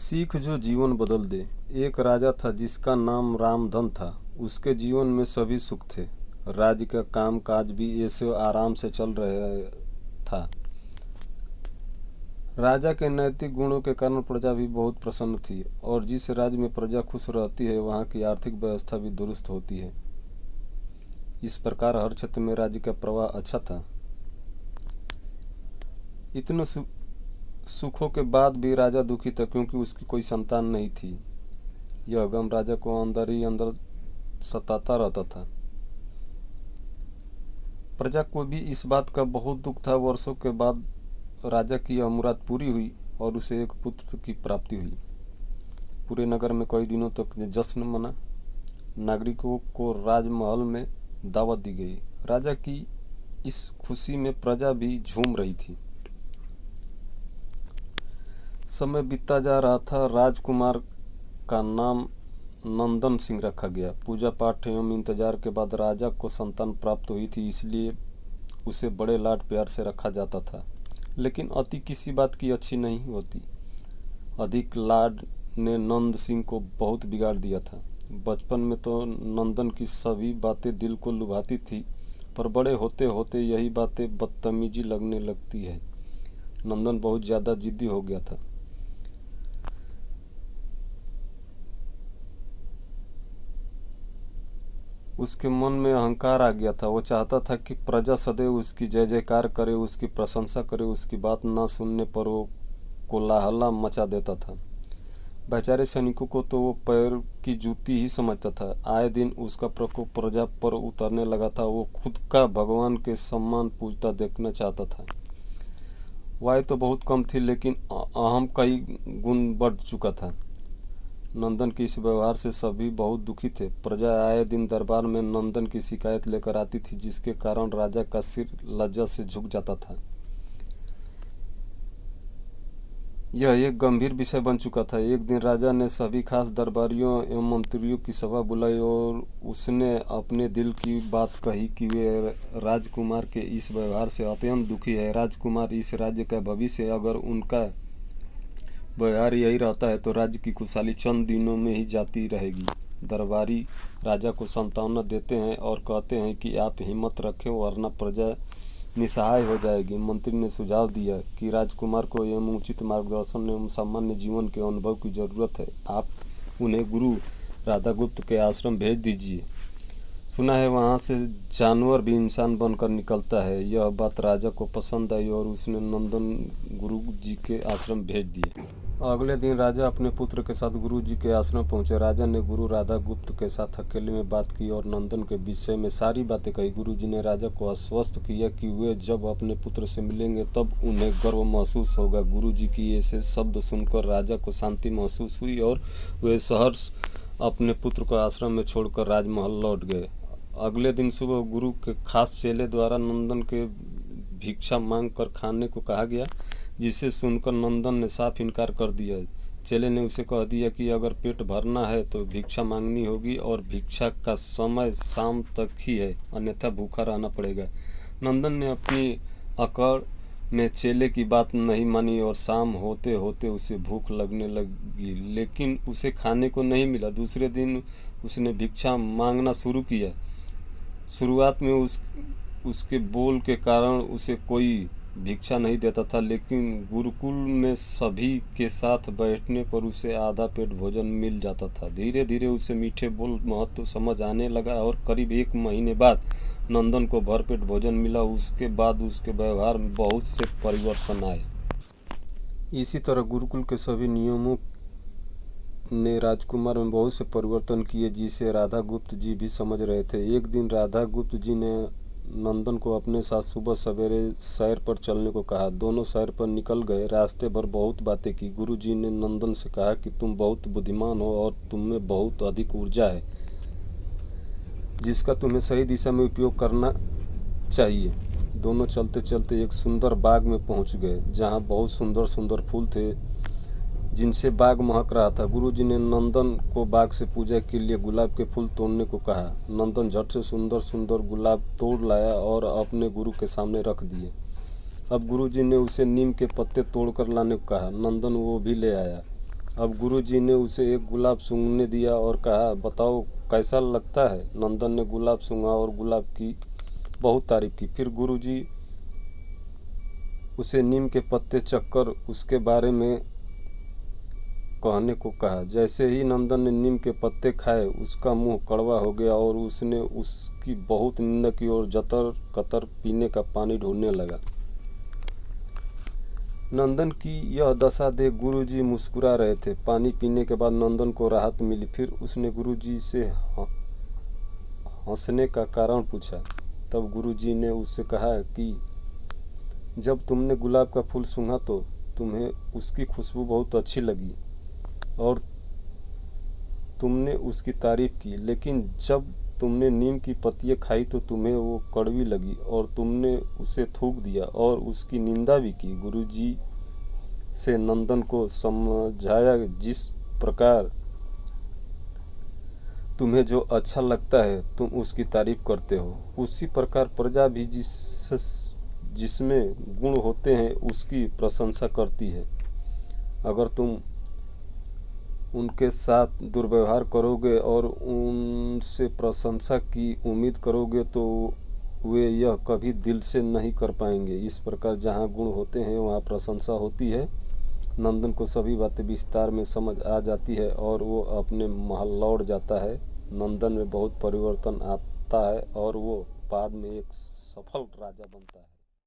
सीख जो जीवन बदल दे। एक राजा था जिसका नाम रामधन था। उसके जीवन में सभी सुख थे। राज्य का काम काज भी ऐसे आराम से चल रहा था। राजा के नैतिक गुणों के कारण प्रजा भी बहुत प्रसन्न थी और जिस राज्य में प्रजा खुश रहती है वहाँ की आर्थिक व्यवस्था भी दुरुस्त होती है। इस प्रकार हर क्षेत्र में राज्य का प्रवाह अच्छा था। इतने सुखों के बाद भी राजा दुखी था क्योंकि उसकी कोई संतान नहीं थी। यह गम राजा को अंदर ही अंदर सताता रहता था। प्रजा को भी इस बात का बहुत दुख था। वर्षों के बाद राजा की यह मुराद पूरी हुई और उसे एक पुत्र की प्राप्ति हुई। पूरे नगर में कई दिनों तक जश्न मना। नागरिकों को राजमहल में दावत दी गई। राजा की इस खुशी में प्रजा भी झूम रही थी। समय बीतता जा रहा था। राजकुमार का नाम नंदन सिंह रखा गया। पूजा पाठ एवं इंतजार के बाद राजा को संतान प्राप्त हुई थी, इसलिए उसे बड़े लाड प्यार से रखा जाता था। लेकिन अति किसी बात की अच्छी नहीं होती। अधिक लाड ने नंद सिंह को बहुत बिगाड़ दिया था। बचपन में तो नंदन की सभी बातें दिल को लुभाती थी, पर बड़े होते होते यही बातें बदतमीजी लगने लगती है। नंदन बहुत ज़्यादा जिद्दी हो गया था। उसके मन में अहंकार आ गया था। वो चाहता था कि प्रजा सदैव उसकी जय जयकार करे, उसकी प्रशंसा करे। उसकी बात न सुनने पर वो कोलाहला मचा देता था। बेचारे सैनिकों को तो वो पैर की जूती ही समझता था। आए दिन उसका प्रकोप प्रजा पर उतरने लगा था। वो खुद का भगवान के सम्मान पूजता देखना चाहता था। वाय तो बहुत कम थी, लेकिन अहम कई गुण बढ़ चुका था। नंदन के इस व्यवहार से सभी बहुत दुखी थे। प्रजा आए दिन दरबार में नंदन की शिकायत लेकर आती थी, जिसके कारण राजा का सिर लज्जा से झुक जाता था। यह एक गंभीर विषय बन चुका था। एक दिन राजा ने सभी खास दरबारियों एवं मंत्रियों की सभा बुलाई और उसने अपने दिल की बात कही कि वे राजकुमार के इस व्यवहार से अत्यंत दुखी है। राजकुमार इस राज्य का भविष्य है। अगर उनका व्यवहार यही रहता है तो राज्य की खुशहाली चंद दिनों में ही जाती रहेगी। दरबारी राजा को सांत्वना देते हैं और कहते हैं कि आप हिम्मत रखें, वरना प्रजा निसहाय हो जाएगी। मंत्री ने सुझाव दिया कि राजकुमार को एवं उचित मार्गदर्शन एवं सामान्य जीवन के अनुभव की जरूरत है। आप उन्हें गुरु राधागुप्त के आश्रम भेज दीजिए। सुना है वहाँ से जानवर भी इंसान बनकर निकलता है। यह बात राजा को पसंद आई और उसने नंदन गुरु जी के आश्रम भेज दिए। अगले दिन राजा अपने पुत्र के साथ गुरु जी के आश्रम पहुंचे। राजा ने गुरु राधागुप्त के साथ अकेले में बात की और नंदन के विषय में सारी बातें कही। गुरु जी ने राजा को आश्वस्त किया कि वे जब अपने पुत्र से मिलेंगे तब उन्हें गर्व महसूस होगा। गुरु जी की ऐसे शब्द सुनकर राजा को शांति महसूस हुई और वे सहर्ष अपने पुत्र को आश्रम में छोड़कर राजमहल लौट गए। अगले दिन सुबह गुरु के खास चेले द्वारा नंदन के भिक्षा मांग कर खाने को कहा गया, जिसे सुनकर नंदन ने साफ इनकार कर दिया। चेले ने उसे कह दिया कि अगर पेट भरना है तो भिक्षा मांगनी होगी और भिक्षा का समय शाम तक ही है, अन्यथा भूखा रहना पड़ेगा। नंदन ने अपनी अकड़ में चेले की बात नहीं मानी और शाम होते होते उसे भूख लगने लगी, लेकिन उसे खाने को नहीं मिला। दूसरे दिन उसने भिक्षा मांगना शुरू किया। शुरुआत में उसके बोल के कारण उसे कोई भिक्षा नहीं देता था, लेकिन गुरुकुल में सभी के साथ बैठने पर उसे आधा पेट भोजन मिल जाता था। धीरे धीरे उसे मीठे बोल महत्व समझ आने लगा और करीब 1 महीने बाद नंदन को भरपेट भोजन मिला। उसके बाद उसके व्यवहार में बहुत से परिवर्तन आए। इसी तरह गुरुकुल के सभी नियमों ने राजकुमार में बहुत से परिवर्तन किए, जिसे राधागुप्त जी भी समझ रहे थे। एक दिन राधागुप्त जी ने नंदन को अपने साथ सुबह सवेरे सैर पर चलने को कहा। दोनों सैर पर निकल गए। रास्ते भर बहुत बातें की। गुरु जी ने नंदन से कहा कि तुम बहुत बुद्धिमान हो और तुम में बहुत अधिक ऊर्जा है, जिसका तुम्हें सही दिशा में उपयोग करना चाहिए। दोनों चलते चलते एक सुंदर बाग में पहुंच गए, जहां बहुत सुंदर सुंदर फूल थे, जिनसे बाग महक रहा था। गुरुजी ने नंदन को बाग से पूजा के लिए गुलाब के फूल तोड़ने को कहा। नंदन झट से सुंदर सुंदर गुलाब तोड़ लाया और अपने गुरु के सामने रख दिए। अब गुरुजी ने उसे नीम के पत्ते तोड़कर लाने को कहा। नंदन वो भी ले आया। अब गुरुजी ने उसे एक गुलाब सूंघने दिया और कहा, बताओ कैसा लगता है। नंदन ने गुलाब सूंघा और गुलाब की बहुत तारीफ की। फिर गुरुजी उसे नीम के पत्ते चखकर उसके बारे में कहने को कहा। जैसे ही नंदन ने नीम के पत्ते खाए उसका मुंह कड़वा हो गया और उसने उसकी बहुत निंदा की और जतर कतर पीने का पानी ढूंढने लगा। नंदन की यह दशा देख गुरुजी मुस्कुरा रहे थे। पानी पीने के बाद नंदन को राहत मिली। फिर उसने गुरुजी से हंसने का कारण पूछा। तब गुरुजी ने उससे कहा कि जब तुमने गुलाब का फूल सूंघा तो तुम्हें उसकी खुशबू बहुत अच्छी लगी और तुमने उसकी तारीफ की, लेकिन जब तुमने नीम की पत्तियाँ खाई तो तुम्हें वो कड़वी लगी और तुमने उसे थूक दिया और उसकी निंदा भी की। गुरुजी से नंदन को समझाया, जिस प्रकार तुम्हें जो अच्छा लगता है तुम उसकी तारीफ करते हो, उसी प्रकार प्रजा भी जिसमें गुण होते हैं उसकी प्रशंसा करती है। अगर तुम उनके साथ दुर्व्यवहार करोगे और उनसे प्रशंसा की उम्मीद करोगे तो वे यह कभी दिल से नहीं कर पाएंगे। इस प्रकार जहाँ गुण होते हैं वहाँ प्रशंसा होती है। नंदन को सभी बातें विस्तार में समझ आ जाती है और वो अपने महल लौट जाता है। नंदन में बहुत परिवर्तन आता है और वो बाद में एक सफल राजा बनता है।